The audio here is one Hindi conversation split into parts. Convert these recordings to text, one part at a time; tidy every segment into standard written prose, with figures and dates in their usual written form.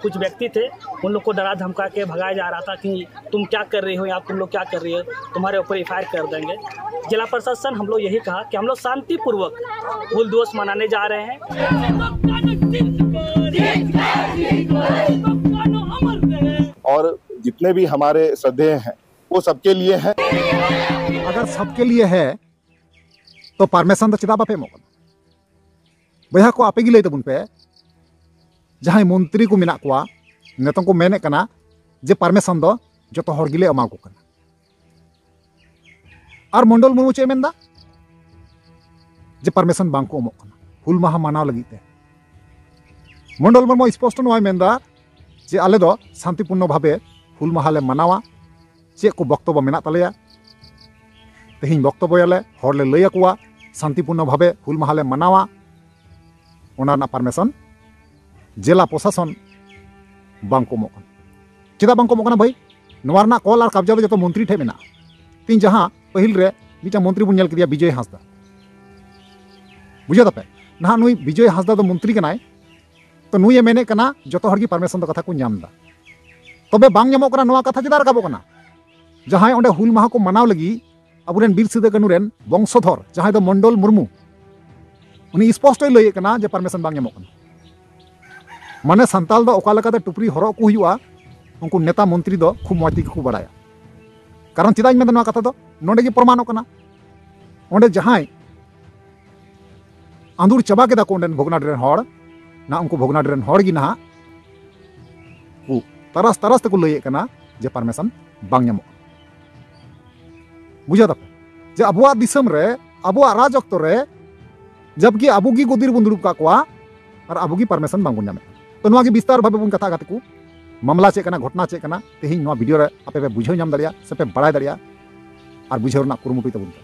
कुछ व्यक्ति थे, उन लोग को डरा धमका के भगाया जा रहा था कि तुम क्या कर रही हो या तुम लोग क्या कर रही हो, तुम्हारे ऊपर एफआईआर कर देंगे। जिला प्रशासन हम लोग यही कहा कि हम लोग शांतिपूर्वक हुल दिवस मनाने जा रहे हैं। और जितने भी हमारे श्रद्धेय हैं वो सबके लिए है। अगर सबके लिए है तो परमिशन तो चिदा बापे मोकन बया को आपे गिले तबुन पे जहां मंत्री को मिना को नेतों को मेने कना जे परमिशन दो जो तो हर गिले अमा को कना और मंडल मुर्मू चे मेंदा जे परमिशन बांग को अमोक कना हुल माहा मानाव लगिते मंडल मुर्मू स्पष्ट नय मेंदा जे आले दो शांतिपूर्ण भावे हुल माहाले मानावा चे को बक्तव्य मेना तलेया तेहिं बक्तव्यले हरले लय आकुआ शांतिपूर्ण भावे हुल माहाले मानावा ओना परमिशन जिला प्रशासन बांको मोकन चिदा बांको मोकन भाई नवारना कॉल और कब्जा जो मंत्री ठे मेना तीन जहां पहिल रे मिटा मंत्री बुन नेल किया विजय हांसदा बुझे दपे ना नुई विजय हांसदा तो मंत्री कनाय तो नुई मेने कना जतो हर की परमिशन तो कथा को नामदा तबे बांग ᱧᱟᱢᱚᱜ कना नवा कथा चिदा रकाबो कना जहां ओंडे हुल माहा को मनाव लगी अबुरेन बीर सिदो कानू रेन वंशधर जहां दो मंडल मुर्मू उनी स्पष्ट लय कना जे परमिशन बांग ᱧᱟᱢᱚᱜ कना माने संताल दो ओका लकाते टुपरी हरो को हुआ उनको नेता मंत्री दो खूब मौती को बड़ाया कारण चिदा में नवा कथा दो नोडे की प्रमाण कना ओंडे जहां आंदूर चबा केदा कोंडन भोगनाडी रेन हर ना उनको भोगनाडी रेन हर गी ना को तरस तरस तक लय कना जे परमिशन बांग ᱧᱟᱢᱚᱜ बुझा दपे जे अबुआ दिसम रे अबुआ राज अक्तो रे जबकि अबु की गोदिर बन दुरुब का कोआ और अबु की परमिशन बांग ᱧᱟᱢᱮ तो नवा की विस्तार भावे बन कथा को मामला चे कना घटना चे कना तेहिं नवा वीडियो रे आपे पे बुझाव नाम दरिया से पे बड़ाय दरिया और बुझाव ना कुरुमुटुय तबुन पे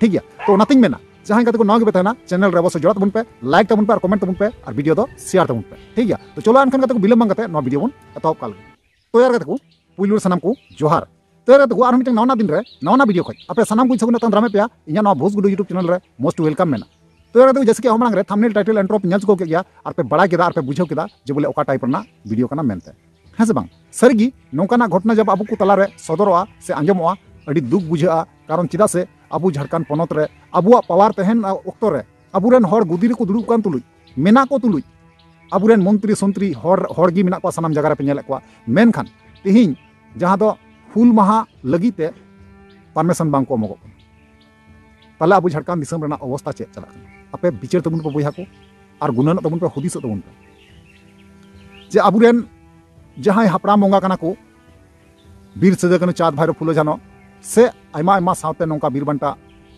ठीक गया तो नातिंग मेना जहां कते को नवा के बेतना चैनल रे अवश्य जोड़ा तबुन पे लाइक तबुन पे और कमेंट तबुन पे और वीडियो दो शेयर तबुन पे ठीक गया तो चलो अनखन कते को बिलम बांग कते नवा वीडियो बन एतोप काल तो यार कते को पुइलुर सनम को जोहार तो यार कते को आर मिटन नवा दिन रे नवा वीडियो खय आपे सनम को सगुन तन रामे पे इया नवा भोज गुडू यूट्यूब चैनल रे मोस्ट वेलकम मेना तो यार जैसे कि हम रे थंबनेल टाइटल एंट्रोप नेल को गया और पे बड़ा केदा और पे बुझाव केदा जे बोले ओका टाइप रना वीडियो कना मेनते है से बांग सरगी नोकाना घटना जब अबु को तला रे सदरवा से आंजमवा अडी दुख बुझा कारण चिदा से अबु झारखंड पनत रे अबुआ पावर तहन ओक्तो रे अबुरेन हर गुदिर को दुरुब कान तुलुई मेना को तुलुई अबुरेन मंत्री संत्री हर गी मेना को सनाम जगह रे पे नेले को मेनखान तिहिं जहां दो हुल माहा लगीते परमिशन बांग को अमोगो ताले अबु झारखंड दिसम रेना अवस्था चेक चला आपे बिचार तबुन पे बया को और गुणन तबुन पे हुदिस तबुन पे जे अबुरेन जहां हापड़ा बंगा कना को बीर सिदो कानू चाँद भैरव फुलो झानो से आयमा आयमा सावते नोंका बीर बंटा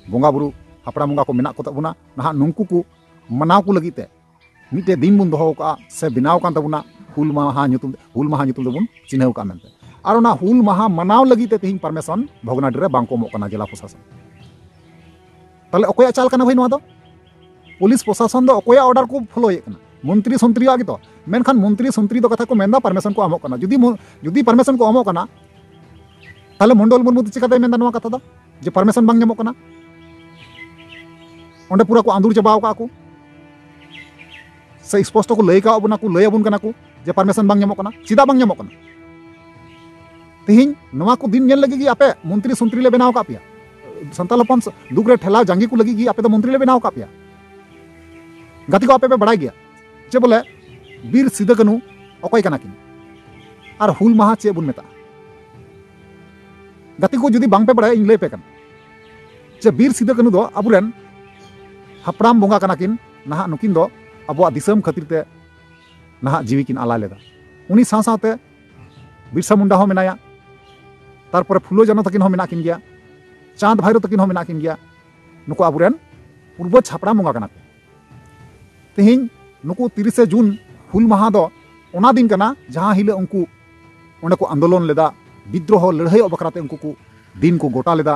बंगा बुरु हापड़ा बंगा को मेना को तबुना ना नुंकु को मनाव को लगीते मिटे दिन बुन दोहो का से बिनाव कान तबुना हुल माहा nyutum दबुन चिन्हव का मेनते और ना हुल माहा मनाव लगीते तेहिं परमिशन भोगनाडी रे बांको मो कना जिला प्रशासन ताले ओकोया चाल कना भाई नवा दो पुलिस प्रशासन दो ओकोया ऑर्डर को फॉलो ये कना मंत्री संत्री आगे तो मेनखान मंत्री संत्री दो कथा को मेंदा परमिशन को अमो कना जुदी परमिशन को अमो कना ताले मंडल मुर्मू चिकाते मेंदा नवा कथा दो जे परमिशन बांग ᱧᱟᱢᱚᱜ कना ओंडे पूरा को आंदूर चबाव का को से स्पष्ट को लय का अबुना को लय अबुन कना को जे परमिशन बांग ᱧᱟᱢᱚᱜ कना चिदा बांग ᱧᱟᱢᱚᱜ कना तेहिं नवा को दिन नेल लगी कि आपे मंत्री संत्री ले बनाव का पिया संताल हपन दुख रे ठेला जांगी को लगी कि आपे तो मंत्री ले बनाव का पिया गति को आपे पे बड़ा गया जे बोले बीर सिदो कानू अकय कना किन और हुल माहा चे बुन मेता गति को जुदी बांग पे बड़ा इन ले पे कन जे बीर सिदो कानू दो अबुरेन हापड़ाम बंगा कना किन नहा नुकिन दो अबुआ दिसम खातिर ते नहा जीवी किन आला लेदा उनी साव सावते बिरसा मुंडा हो मेनाया तारपरे फुलो जानो तकिन हो मेना किन गया चाँद भैरव तकिन हो मेना किन गया नुको अबुरेन पूर्व छापड़ा बंगा कना तेहिं नुको 30 जून हुल माहा दो ओना दिन कना जहां हिले उनको ओंडे को आंदोलन लेदा विद्रोह लड़ाई बकराते उनको को दिन को गोटा लेदा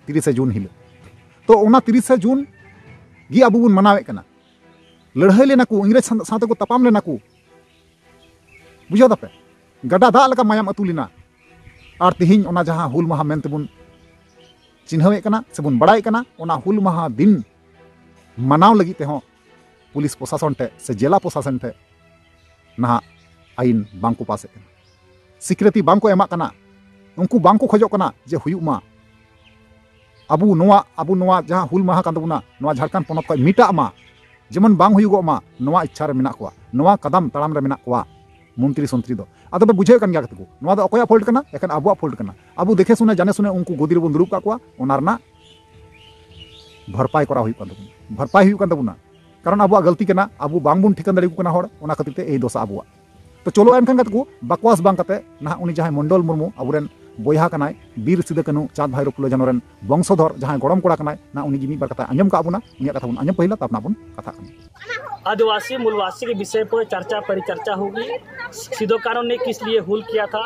30 जून हिले तो ओना 30 जून गी अबु बुन मनावे कना लड़ाई लेना को इंग्रेज साथे को तपाम लेना को बुझा दपे गडा दा लका मायाम अतुलिना और तिहिं ओना जहां हुल माहा मेनते बुन चिन्हवे कना से बुन बड़ाई कना ओना हुल माहा दिन मनाव लगी ते हो पुलिस प्रशासन टे से जिला प्रशासन टे ना आइन बांको पास सिक्योरिटी बांको एमा कना उनको बांको खोजोग कना जे हुयुग मा अबु नोआ जहां हुल माहा कान तबुना नोआ झारखंड पोनत को मिटा मा जेमन बांग हुयुगो मा नोआ इच्छा रे मेना कोआ नोआ कदम तड़ाम रे मेना कोआ मंत्री संतरी दो आदो पे बुझे कान गया कतको नोआ दो अकोया फॉल्ट कना एखन अबुआ फॉल्ट कना अबु देखे सुने जाने सुने उनको गोदी रे बन दुरुब का कोआ ओनारना भरपाई करा हुई कान तबुना भरपाई हुई कान तबुना कारण अबुआ गलती कना अबु बांग बुन ठिकान दाड़ी कना होड़ ओना खातिर ते ए दोसा अबुआ तो चलो एनखान कतको बकवास बांग कते ना उनी जहां मंडल मुर्मू अबुरेन बोया कनाय बीर सिदे कानू चाँद भाईरो फुलो जानोरेन वंशधर जहां गड़म कोड़ा कनाय ना उनी गिमी बार कथा आंजम का बुना उनी कथा बुन आंजम पहिला तापना बुन कथा कना आदिवासी मूलवासी के विषय पर चर्चा परिचर्चा होगी। सिदो कानून ने किस लिए हुल किया था,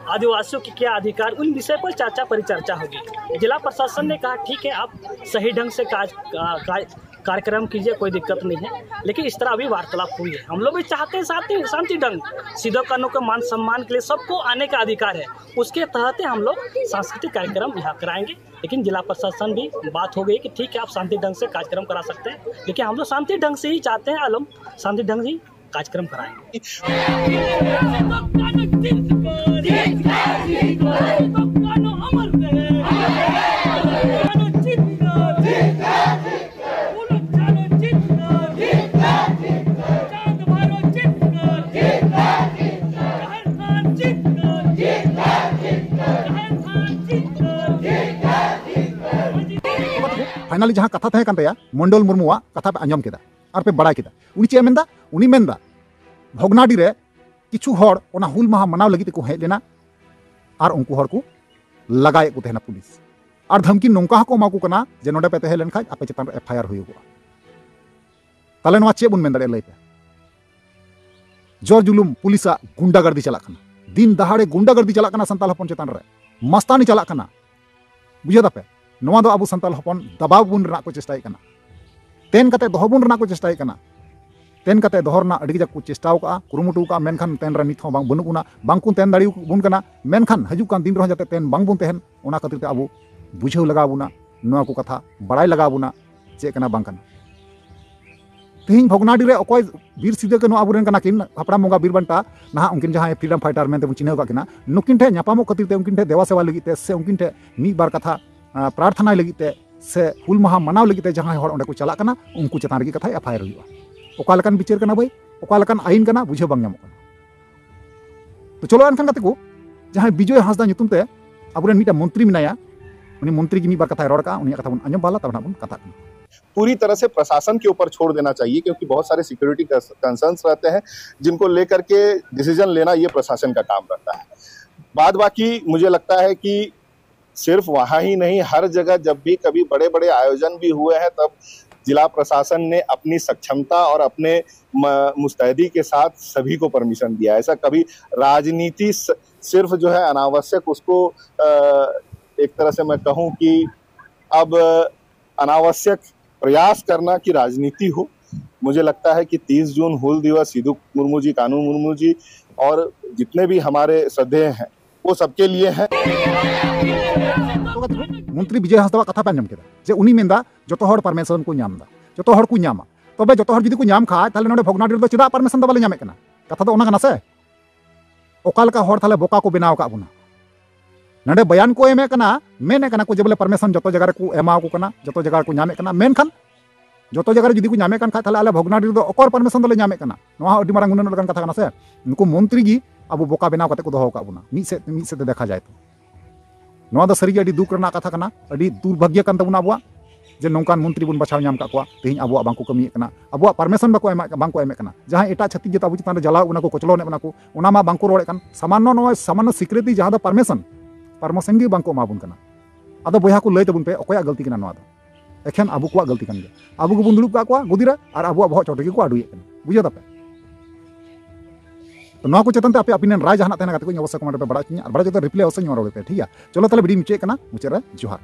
आदिवासियों के क्या अधिकार, उन विषय पर चर्चा परिचर्चा होगी। जिला प्रशासन ने कहा ठीक है आप सही ढंग से कार्यक्रम कीजिए, कोई दिक्कत नहीं है, लेकिन इस तरह अभी वार्तालाप हुई है। हम लोग भी चाहते हैं शांति ढंग, सिदो कानून के मान सम्मान के लिए सबको आने का अधिकार है, उसके तहत हम लोग सांस्कृतिक कार्यक्रम यहाँ कराएंगे। लेकिन जिला प्रशासन भी बात हो गई कि ठीक है आप शांति ढंग से कार्यक्रम करा सकते हैं, लेकिन हम लोग शांति ढंग से ही चाहते हैं, आलम शांति ढंग से ही कार्यक्रम कराएंगे। फाइनली जहां कथा तहे कानतया मंडल मुर्मुआ कथा पे आंजम केदा और पे बड़ा केदा उनी चे मेंदा उनी मेंदा भोगनाडी रे किछु हड़ ओना हुल माहा मनाव लगी को हेज लेना और उनको हड़ को लगाए को तहना पुलिस और धमकी नोंका को माकू कना जे नोडे पे तहे लेन खाज आपे चितान एफआईआर हुयुगो ताले नोआ चे बुन मेन दाड़े लई पे जोर जुलुम पुलिसा गुंडागर्दी चला कना दिन दहाड़े गुंडागर्दी चला कना संताल हपन चितान रे मस्तानी चला कना बुझे दापे नोआ दो आबू संताल हपन दबाव बुन रना को चेष्टाय कना तेन कते दोह बुन रना को चेष्टाय कना तेन कते दोहरना अड़ी जक को चेष्टाव का कुरुमुटु का मेनखान तेन रे निथ बांग बनुकुना बांगकुन तेन दाड़ी बुन कना मेनखान हजू कान दिन रह जाते तेन बांग बुन तेहन ओना खातिर ते आबू बुझेव लगा बुना नोआ को कथा बड़ाई लगा बुना चे कना बांग कना तेहिं भोगनाडी रे अकोय वीर सिदे कानू आबुरेन कना किन हपड़ाम बंगा बीरबंटा ना उनकिन जहां फ्रीडम फाइटर मेनते बु चिन्हव का किना नुकिन ठे न्यापामो खातिर ते उनकिन ठे देवा सेवा लगी ते से उनकिन ठे मी बार कथा प्रार्थना लगी ते से हुल माहा मनाव लगी ते जहां हड़ ओंडे को चला कना उनको चेतान रगी कथा एफआईआर हुआ ओका लकन बिचार कना भाई ओका लकन आईन कना बुझे बांग ᱧᱟᱢᱚᱜ कना तो चलो एनखान कते को जहां विजय हांसदा ᱧᱩᱛᱩᱢ ते आबुरेन मिटा मंत्री मिनाया उनी मंत्री की मी बार कथा रोड का उनी कथा बुन आंजम बाला तब बुन कथा पूरी तरह से प्रशासन के ऊपर छोड़ देना चाहिए, क्योंकि बहुत सारे सिक्योरिटी कंसर्न्स रहते हैं जिनको लेकर के डिसीजन लेना ये प्रशासन का काम रहता है। बाद बाकी मुझे लगता है कि सिर्फ वहाँ ही नहीं, हर जगह जब भी कभी बड़े बड़े आयोजन भी हुए हैं तब जिला प्रशासन ने अपनी सक्षमता और अपने मुस्तैदी के साथ सभी को परमिशन दिया। ऐसा कभी राजनीति सिर्फ जो है अनावश्यक उसको एक तरह से मैं कहूँ कि अब अनावश्यक प्रयास करना कि राजनीति हो। मुझे लगता है कि 30 जून हुल दिवस सिदो मुर्मू जी, कानू मुर्मू जी और जितने भी हमारे श्रद्धेय हैं वो सबके लिए है। मंत्री विजय हांसदा कथा पे आंजम केदा जे उनी मेंदा जतो हड़ परमिशन को ᱧᱟᱢदा जतो हड़ को ᱧᱟᱢᱟ तबे जतो हड़ जुदी को ᱧᱟᱢ खा ताले नोडे भोगनाडी दो चेदा परमिशन दो बाले ᱧᱟᱢᱮ कना कथा दो ओना कना से ओका लका हड़ थाले बोका को बनाव का बुना नडे बयान को एमे कना मेने कना को जे बोले परमिशन जतो जगह रे को एमाव को कना जतो जगह को ᱧामे कना मेनखान जतो जगह रे जुदी को ᱧामे कन खा थाले आले भोगनाडी दो ओकर परमिशन दोले ᱧामे कना नोआ अडी मारंग गुनन लगन कथा कना से उनको मंत्री जी अब बोका बनाव कते को दोहो का बुना मी से देखा जाए तो नोआ दो सरी अडी दुख रना कथा कना अडी दुर्भाग्य कन तबुना अबुआ जे नौकान मंत्री बुन बाछाव ᱧᱟᱢ का कोआ तेहिं अबुआ बांको कमी कना अबुआ परमिशन बाको एमे कना जहां एटा छत्तीस जता अबु चितान रे जलाव उना को कोचलो ने बना को उना मा बांको रोड़े कन सामान्य नोआ सामान्य सिक्योरिटी जहां द परमिशन गे बांको मा बुन कना आदो बोया को लई तबुन पे ओकोया गलती कना नोआ दो एखन अबु को गलती कन गे अबु को बुन दुलुब का कोआ गुदिरा और अबुआ बहक चोटे को आडुये कना बुझे दपे तो नोआ को चेतन ते आपे ओपिनियन राय जहां तेना कते को अवश्य कमेंट पे बड़ा चिनी और बड़ा जते रिप्लाई अवश्य रोड़े पे ठीक है। चलो ताले वीडियो मुचे कना मुचे रे जोहार।